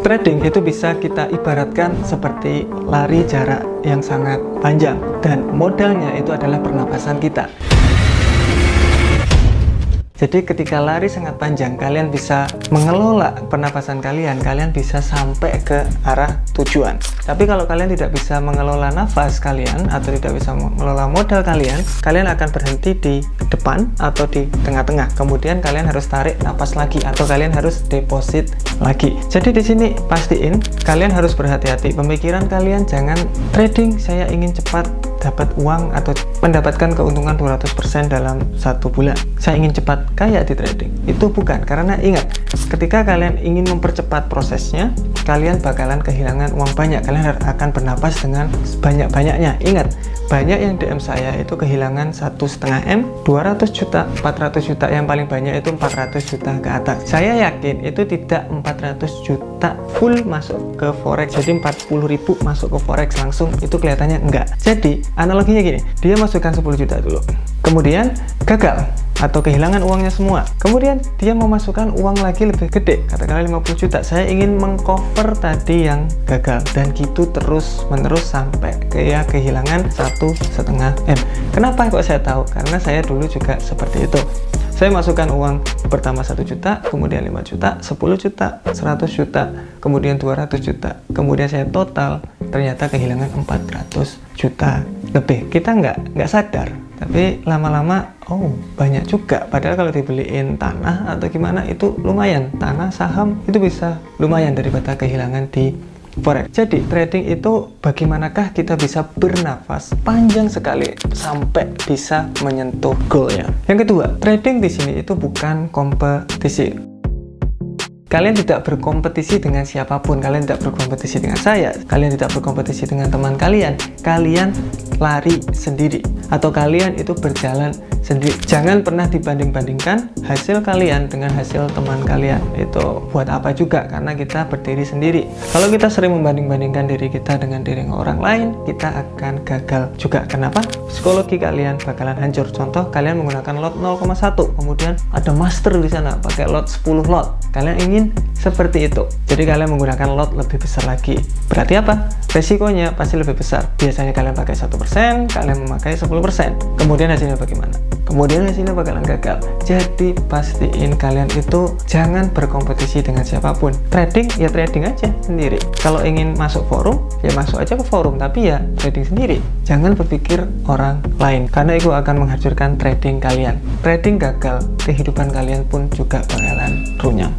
Trading itu bisa kita ibaratkan seperti lari jarak yang sangat panjang, dan modalnya itu adalah pernapasan kita. Jadi ketika lari sangat panjang, kalian bisa mengelola pernapasan kalian, kalian bisa sampai ke arah tujuan. Tapi kalau kalian tidak bisa mengelola nafas kalian atau tidak bisa mengelola modal kalian, kalian akan berhenti di depan atau di tengah-tengah. Kemudian kalian harus tarik nafas lagi atau kalian harus deposit lagi. Jadi di sini pastiin kalian harus berhati-hati. Pemikiran kalian jangan trading saya ingin cepat dapat uang atau mendapatkan keuntungan 200% dalam 1 bulan. Saya ingin cepat kaya di trading. Itu bukan, karena ingat, ketika kalian ingin mempercepat prosesnya, kalian bakalan kehilangan uang banyak. Kalian akan bernapas dengan banyak-banyaknya. Ingat, banyak yang DM saya itu kehilangan 1,5 M, 200 juta, 400 juta, yang paling banyak itu 400 juta ke atas. Saya yakin itu tidak 400 juta full masuk ke forex, jadi 40.000 masuk ke forex langsung, itu kelihatannya enggak. Jadi analoginya gini, dia masukkan 10 juta dulu, kemudian gagal atau kehilangan uangnya semua, kemudian dia memasukkan uang lagi lebih gede, katakanlah 50 juta. Saya ingin mengcover tadi yang gagal, dan gitu terus menerus sampai dia kehilangan 1,5 M. Kenapa kok saya tahu? Karena saya dulu juga seperti itu. Saya masukkan uang pertama 1 juta, kemudian 5 juta, 10 juta, 100 juta, kemudian 200 juta, kemudian saya total ternyata kehilangan 400 juta lebih. Kita nggak sadar, tapi lama-lama oh banyak juga. Padahal kalau dibeliin tanah atau gimana itu lumayan, tanah, saham itu bisa lumayan daripada kehilangan di forex. Jadi trading itu bagaimanakah kita bisa bernafas panjang sekali sampai bisa menyentuh goalnya. Yang kedua, trading di sini itu bukan kompetisi. Kalian tidak berkompetisi dengan siapapun, kalian tidak berkompetisi dengan saya, kalian tidak berkompetisi dengan teman kalian, kalian lari sendiri, atau kalian itu berjalan sendiri. Jangan pernah dibanding-bandingkan hasil kalian dengan hasil teman kalian. Itu buat apa juga, karena kita berdiri sendiri. Kalau kita sering membanding-bandingkan diri kita dengan diri orang lain, kita akan gagal juga. Kenapa? Psikologi kalian bakalan hancur. Contoh, kalian menggunakan lot 0,1, kemudian ada master di sana pakai lot 10 lot. Kalian ingin seperti itu, jadi kalian menggunakan lot lebih besar lagi. Berarti apa? Resikonya pasti lebih besar. Biasanya kalian pakai 1%, kalian memakai 10%. Kemudian hasilnya bagaimana? Kemudian hasilnya bakalan gagal. Jadi pastiin kalian itu jangan berkompetisi dengan siapapun. Trading ya trading aja sendiri. Kalau ingin masuk forum ya masuk aja ke forum, tapi ya trading sendiri. Jangan berpikir orang lain, karena itu akan menghancurkan trading kalian. Trading gagal, kehidupan kalian pun juga bakalan runyam.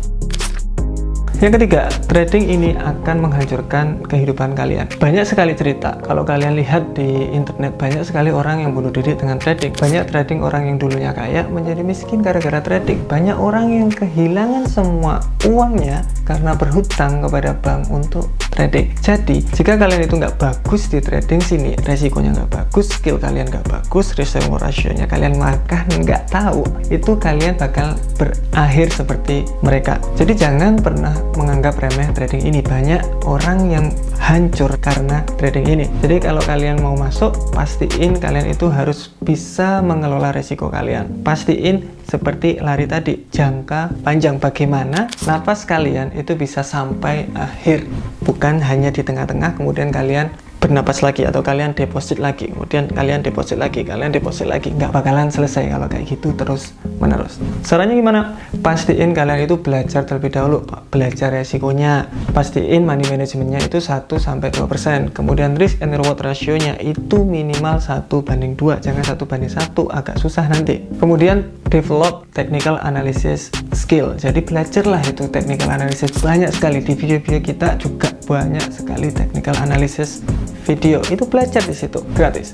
Yang ketiga, trading ini akan menghancurkan kehidupan kalian. Banyak sekali cerita, kalau kalian lihat di internet, banyak sekali orang yang bunuh diri dengan trading. Banyak trading orang yang dulunya kaya menjadi miskin gara-gara trading. Banyak orang yang kehilangan semua uangnya karena berhutang kepada bank untuk trading. Jadi, jika kalian itu nggak bagus di trading sini, resikonya nggak bagus, skill kalian nggak bagus, risk ratio-nya kalian makan nggak tahu, itu kalian bakal berakhir seperti mereka. Jadi jangan pernah menganggap remeh trading ini. Banyak orang yang hancur karena trading ini. Jadi kalau kalian mau masuk, pastiin kalian itu harus bisa mengelola resiko kalian. Pastiin seperti lari tadi, jangka panjang, bagaimana nafas kalian itu bisa sampai akhir, bukan hanya di tengah-tengah kemudian kalian bernapas lagi atau kalian deposit lagi, kemudian kalian deposit lagi, kalian deposit lagi. Nggak bakalan selesai kalau kayak gitu terus menerus. Sarannya gimana? Pastiin kalian itu belajar terlebih dahulu, belajar resikonya, pastiin money managementnya itu 1-2%, kemudian risk and reward ratio-nya itu minimal 1:2, jangan 1:1, agak susah nanti. Kemudian develop technical analysis skill, jadi belajarlah itu technical analysis. Banyak sekali di video-video kita juga banyak sekali technical analysis video, itu belajar di situ gratis.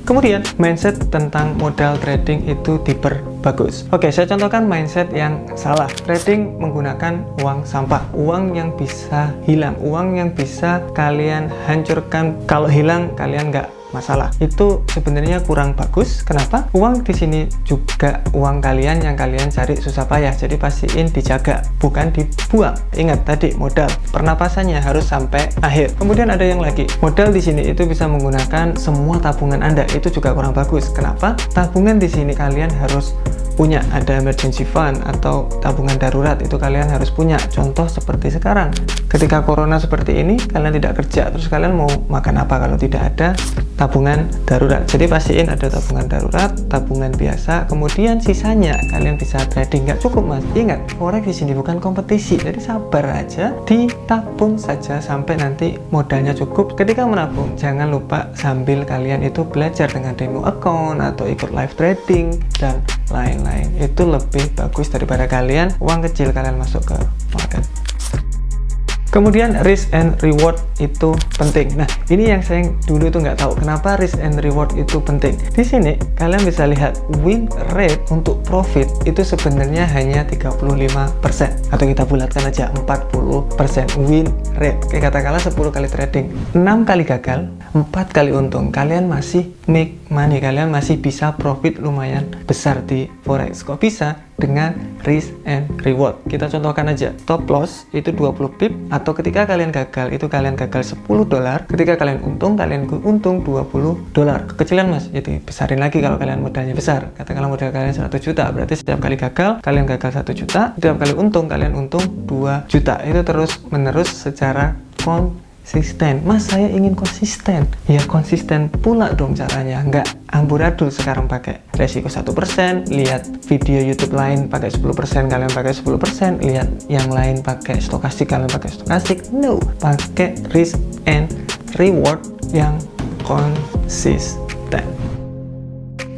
Kemudian mindset tentang modal trading itu diperbagus. Oke, saya contohkan mindset yang salah. Trading menggunakan uang sampah, uang yang bisa hilang, uang yang bisa kalian hancurkan. Kalau hilang kalian nggak masalah. Itu sebenarnya kurang bagus. Kenapa? Uang di sini juga uang kalian yang kalian cari susah payah. Jadi pastiin dijaga, bukan dibuang. Ingat tadi modal, pernapasannya harus sampai akhir. Kemudian ada yang lagi, modal di sini itu bisa menggunakan semua tabungan Anda. Itu juga kurang bagus. Kenapa? Tabungan di sini kalian harus punya, ada emergency fund atau tabungan darurat, itu kalian harus punya. Contoh seperti sekarang, ketika corona seperti ini, kalian tidak kerja, terus kalian mau makan apa kalau tidak ada tabungan darurat? Jadi pastiin ada tabungan darurat, tabungan biasa, kemudian sisanya kalian bisa trading. Nggak cukup mas, ingat forex di sini bukan kompetisi, jadi sabar aja, ditabung saja sampai nanti modalnya cukup. Ketika menabung, jangan lupa sambil kalian itu belajar dengan demo account atau ikut live trading dan lain-lain. Itu lebih bagus daripada kalian uang kecil kalian masuk ke market. Kemudian risk and reward itu penting. Nah, ini yang saya dulu tuh nggak tahu kenapa risk and reward itu penting. Di sini kalian bisa lihat win rate untuk profit itu sebenarnya hanya 35%, atau kita bulatkan aja 40% win rate. Kayak katakanlah 10 kali trading, 6 kali gagal, 4 kali untung, kalian masih make money, kalian masih bisa profit lumayan besar di forex. Kok bisa? Dengan risk and reward. Kita contohkan aja, stop loss itu 20 pip, atau ketika kalian gagal itu kalian gagal $10, ketika kalian untung untung $20. Kekecilan mas, jadi besarin lagi kalau kalian modalnya besar. Katakanlah modal kalian 100 juta, berarti setiap kali gagal kalian gagal 1 juta, setiap kali untung kalian untung 2 juta. Itu terus menerus secara konsisten. Mas, saya ingin konsisten. Ya konsisten pula dong caranya, nggak amburadul sekarang pakai resiko 1%, lihat video YouTube lain pakai 10%, kalian pakai 10%, lihat yang lain pakai stokastik, kalian pakai stokastik. No, pakai risk and reward yang konsisten.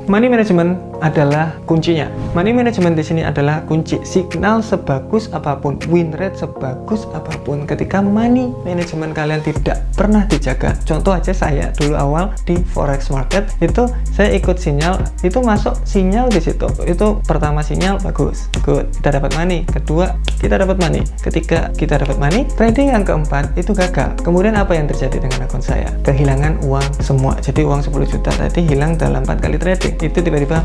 Money management adalah kuncinya. Money management di sini adalah kunci. Signal sebagus apapun, win rate sebagus apapun, ketika money management kalian tidak pernah dijaga. Contoh aja saya dulu awal di forex market itu saya ikut sinyal, itu masuk sinyal di situ. Itu pertama sinyal bagus, good, kita dapat money. Kedua kita dapat money. Ketika kita dapat money, trading yang keempat itu gagal. Kemudian apa yang terjadi dengan akun saya? Kehilangan uang semua. Jadi uang 10 juta tadi hilang dalam 4 kali trading. Itu tiba-tiba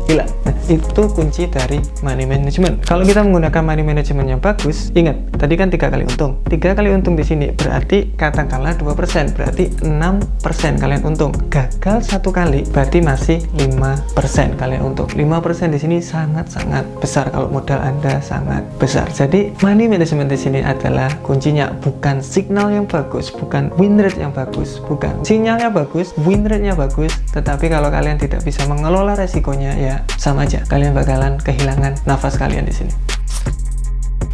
hilang. Nah, itu kunci dari money management. Kalau kita menggunakan money management yang bagus, ingat tadi kan 3 kali untung. 3 kali untung di sini berarti katakanlah 2%, berarti 6% kalian untung. Gagal 1 kali berarti masih 5% kalian untung. 5% di sini sangat-sangat besar kalau modal Anda sangat besar. Jadi money management di sini adalah kuncinya, bukan signal yang bagus, bukan win rate yang bagus, bukan sinyalnya bagus, win rate-nya bagus, tetapi kalau kalian tidak bisa mengelola resikonya, ya sama aja, kalian bakalan kehilangan nafas kalian di sini.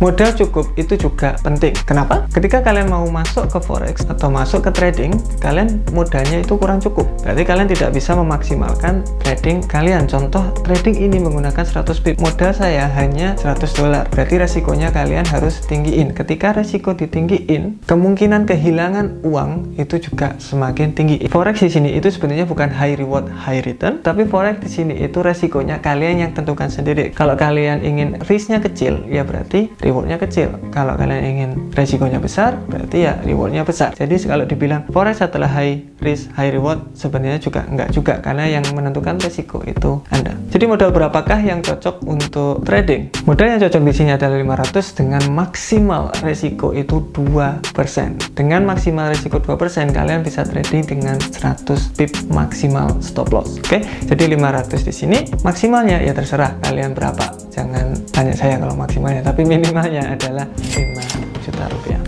Modal cukup itu juga penting. Kenapa? Ketika kalian mau masuk ke forex atau masuk ke trading, kalian modalnya itu kurang cukup. Berarti kalian tidak bisa memaksimalkan trading kalian. Contoh, trading ini menggunakan 100 pip. Modal saya hanya $100. Berarti resikonya kalian harus tinggiin. Ketika resiko ditinggiin, kemungkinan kehilangan uang itu juga semakin tinggi. Forex di sini itu sebenarnya bukan high reward, high return, tapi forex di sini itu resikonya kalian yang tentukan sendiri. Kalau kalian ingin risknya kecil, ya berarti rewardnya kecil. Kalau kalian ingin resikonya besar, berarti ya rewardnya besar. Jadi kalau dibilang forex adalah high risk high reward, sebenarnya juga enggak juga, karena yang menentukan resiko itu Anda. Jadi modal berapakah yang cocok untuk trading? Modal yang cocok di sini adalah 500 dengan maksimal resiko itu 2%. Dengan maksimal resiko 2%, kalian bisa trading dengan 100 pip maksimal stop loss. Oke, jadi 500 di sini. Maksimalnya ya terserah kalian berapa. Jangan tanya saya kalau maksimalnya, tapi minimalnya adalah 5 juta rupiah.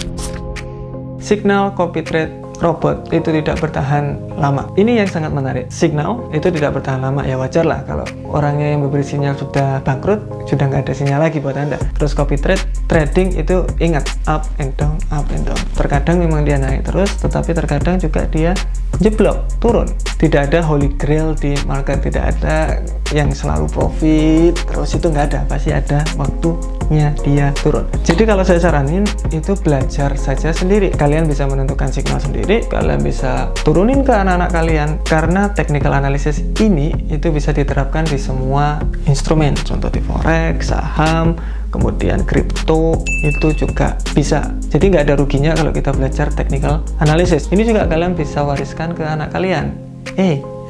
Signal copy trade robot itu tidak bertahan lama. Ini yang sangat menarik. Signal itu tidak bertahan lama, ya wajar lah kalau orangnya yang memberi sinyal sudah bangkrut, sudah nggak ada sinyal lagi buat Anda. Terus copy trade, trading itu ingat up and down, up and down. Terkadang memang dia naik terus, tetapi terkadang juga dia jeblok, turun. Tidak ada holy grail di market, tidak ada yang selalu profit terus, itu nggak ada. Pasti ada waktunya dia turun. Jadi kalau saya saranin itu belajar saja sendiri. Kalian bisa menentukan signal sendiri, kalian bisa turunin ke anak-anak kalian, karena technical analysis ini itu bisa diterapkan di semua instrumen. Contoh di forex, saham, kemudian kripto itu juga bisa. Jadi nggak ada ruginya kalau kita belajar technical analysis. Ini juga kalian bisa wariskan ke anak kalian.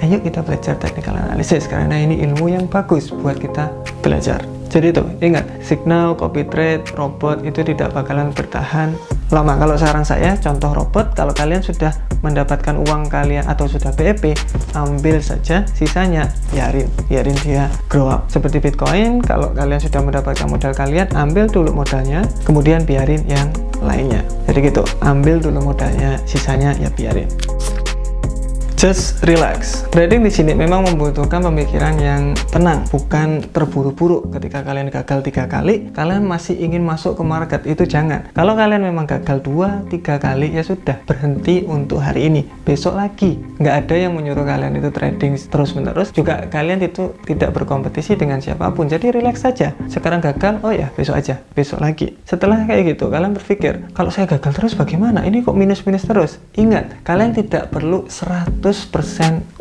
Ayo kita belajar technical analysis, karena ini ilmu yang bagus buat kita belajar. Jadi itu, ingat, signal, copy trade, robot itu tidak bakalan bertahan lama. Kalau saran saya, contoh robot, kalau kalian sudah mendapatkan uang kalian atau sudah BEP, ambil saja, sisanya biarin dia grow up. Seperti Bitcoin, kalau kalian sudah mendapatkan modal kalian, ambil dulu modalnya, kemudian biarin yang lainnya. Jadi gitu, ambil dulu modalnya, sisanya ya biarin. Just relax. Trading di sini memang membutuhkan pemikiran yang tenang, bukan terburu-buru. Ketika kalian gagal 3 kali, kalian masih ingin masuk ke market, itu jangan. Kalau kalian memang gagal 2-3 kali, ya sudah, berhenti untuk hari ini, besok lagi. Nggak ada yang menyuruh kalian itu trading terus-menerus. Juga kalian itu tidak berkompetisi dengan siapapun, jadi relax saja. Sekarang gagal, oh ya besok aja, besok lagi. Setelah kayak gitu, kalian berpikir, kalau saya gagal terus bagaimana? Ini kok minus-minus terus? Ingat, kalian tidak perlu 100%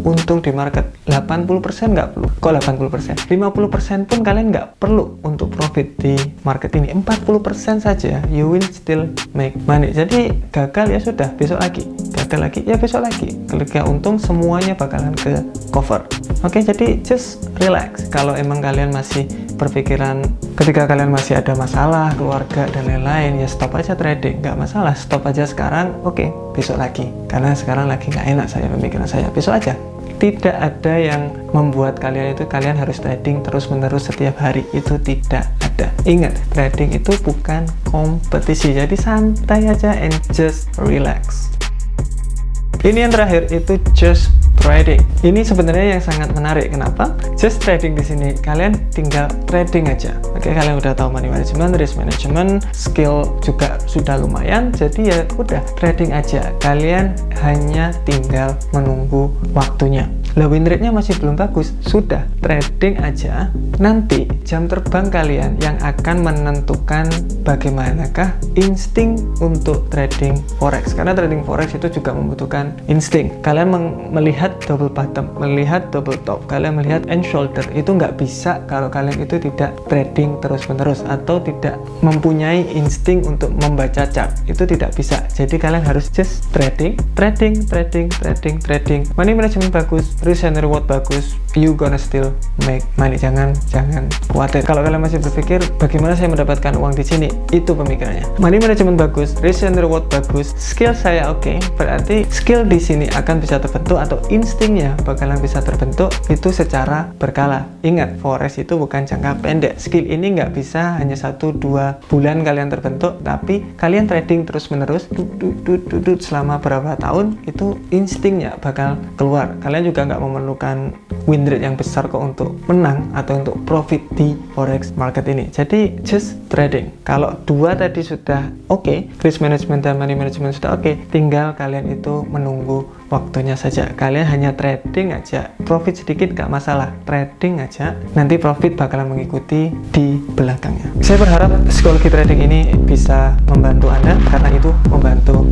untung di market. 80% nggak perlu. Kok 80%? 50% pun kalian nggak perlu untuk profit di market ini. 40% saja, you will still make money. Jadi gagal ya sudah, besok lagi. Gagal lagi, ya besok lagi. Ketika untung, semuanya bakalan ke cover. Oke, jadi just relax. Kalau emang kalian masih berpikiran, ketika kalian masih ada masalah, keluarga, dan lain-lain, ya stop aja trading. Nggak masalah, stop aja sekarang. Oke, besok lagi. Karena sekarang lagi nggak enak saya pemikiran saya. Besok aja. Tidak ada yang membuat kalian harus trading terus-menerus setiap hari. Itu tidak ada. Ingat, trading itu bukan kompetisi. Jadi santai aja and just relax. Ini yang terakhir, itu just trading. Ini sebenarnya yang sangat menarik. Kenapa? Just trading di sini, kalian tinggal trading aja. Oke, kalian udah tahu money management, risk management, skill juga sudah lumayan. Jadi ya udah, trading aja. Kalian hanya tinggal menunggu waktunya. Lah, win rate-nya masih belum bagus, sudah, trading aja. Nanti jam terbang kalian yang akan menentukan bagaimanakah insting untuk trading forex. Karena trading forex itu juga membutuhkan insting. Kalian melihat double bottom, melihat double top, kalian melihat end shoulder, itu nggak bisa kalau kalian itu tidak trading terus-menerus atau tidak mempunyai insting untuk membaca chart. Itu tidak bisa. Jadi kalian harus just trading. Money management bagus, risk and reward bagus, you gonna still make money. Jangan khawatir. Kalau kalian masih berpikir bagaimana saya mendapatkan uang di sini, itu pemikirannya. Money management bagus, risk and reward bagus, skill saya oke, berarti skill di sini akan bisa terbentuk atau instingnya bakalan bisa terbentuk itu secara berkala. Ingat, forex itu bukan jangka pendek. Skill ini nggak bisa hanya 1-2 bulan kalian terbentuk, tapi kalian trading terus-menerus selama berapa tahun, itu instingnya bakal keluar. Kalian juga nggak memerlukan win rate yang besar kok untuk menang atau untuk profit di forex market ini. Jadi just trading. Kalau dua tadi sudah oke, risk management dan money management sudah oke, tinggal kalian itu menunggu waktunya saja. Kalian hanya trading aja, profit sedikit nggak masalah, trading aja, nanti profit bakalan mengikuti di belakangnya. Saya berharap psikologi trading ini bisa membantu Anda, karena itu membantu